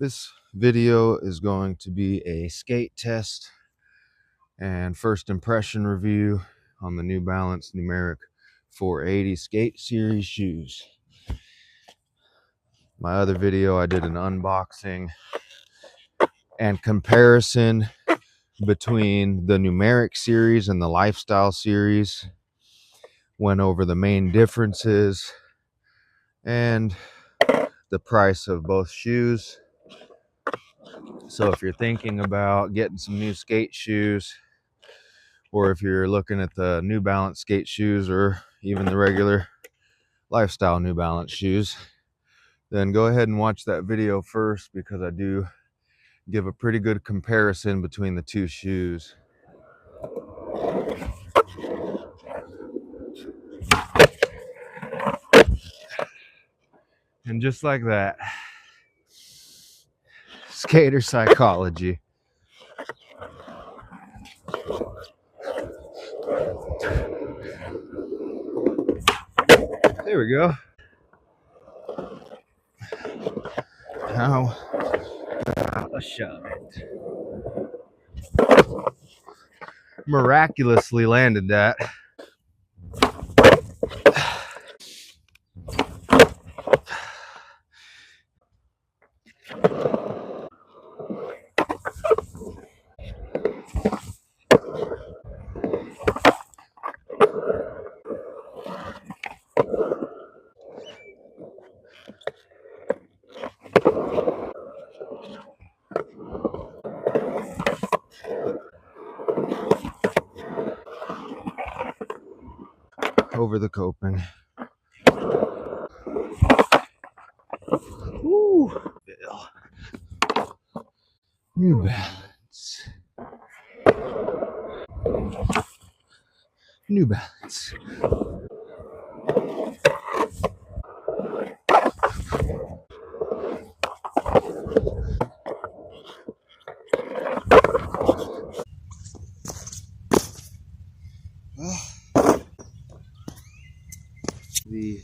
This video is going to be a skate test and first impression review on the New Balance Numeric 480 skate series shoes. My other video, I did an unboxing and comparison between the Numeric series and the Lifestyle series. Went over the main differences and the price of both shoes. So if you're thinking about getting some new skate shoes, or if you're looking at the New Balance skate shoes or even the regular Lifestyle New Balance shoes, then go ahead and watch that video first, because I do give a pretty good comparison between the two shoes. And just like that, skater psychology. There we go. Now, a shot. Miraculously landed that. Over the coping. Woo. New Balance. New Balance. The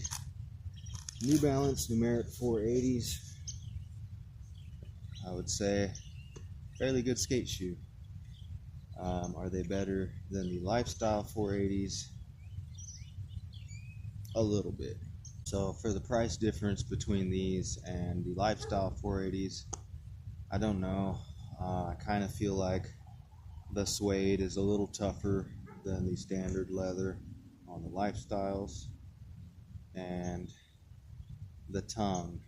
New Balance Numeric 480s, I would say, fairly good skate shoe. Are they better than the Lifestyle 480s? A little bit. So for the price difference between these and the Lifestyle 480s, I don't know. I kind of feel like the suede is a little tougher than the standard leather on the Lifestyles. And the tongue,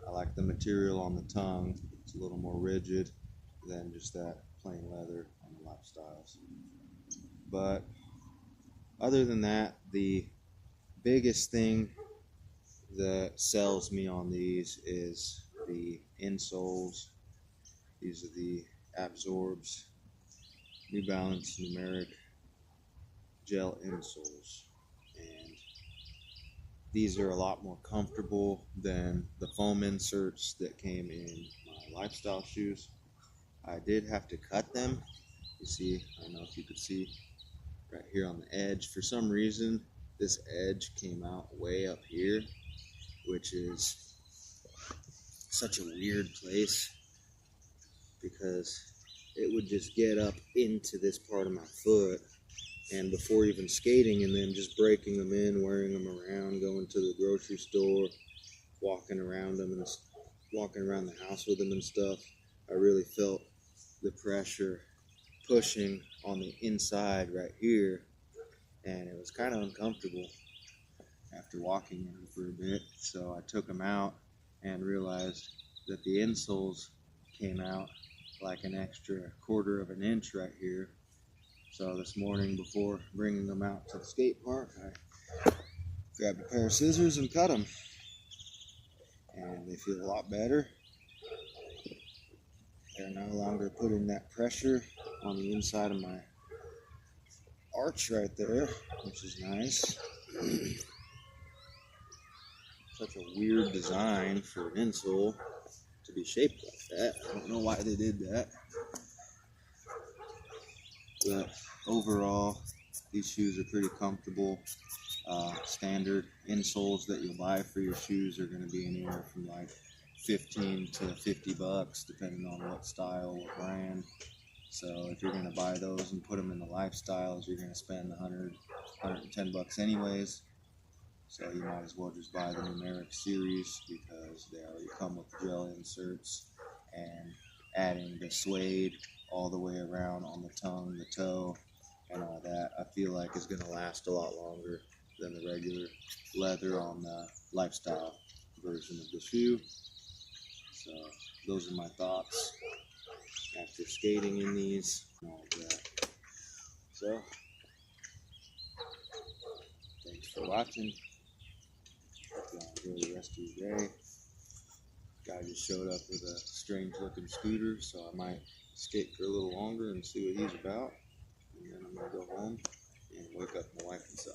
I like the material on the tongue. It's a little more rigid than just that plain leather on the Lifestyles. But other than that, the biggest thing that sells me on these is the insoles. These are the Absorbs New Balance Numeric gel insoles, and these are a lot more comfortable than the foam inserts that came in my Lifestyle shoes. I did have to cut them. You see, I don't know if you could see right here on the edge. For some reason, this edge came out way up here, which is such a weird place, because it would just get up into this part of my foot, and before even skating and then just breaking them in, wearing them around, going to the grocery store, walking around them and walking around the house with them and stuff, I really felt the pressure pushing on the inside right here, and it was kind of uncomfortable after walking in them for a bit. So I took them out and realized that the insoles came out like an extra 1/4 of an inch right here. So this morning, before bringing them out to the skate park, I grabbed a pair of scissors and cut them, and they feel a lot better. They're no longer putting that pressure on the inside of my arch right there, which is nice. Such a weird design for an insole to be shaped like that. I don't know why they did that. But overall, these shoes are pretty comfortable. Standard insoles that you'll buy for your shoes are going to be anywhere from like $15 to $50 depending on what style, what brand. So if you're going to buy those and put them in the lifestyles, you're going to spend $110 anyways. So you might as well just buy the Numeric series because they already come with the gel inserts, and adding the suede all the way around on the tongue, the toe, and all that, I feel like is going to last a lot longer than the regular leather on the lifestyle version of the shoe. So those are my thoughts after skating in these and all of that. So thanks for watching. Hope y'all enjoy the rest of your day. Guy just showed up with a strange looking scooter, so I might skate for a little longer and see what he's about. And then I'm gonna go home and wake up my wife and son.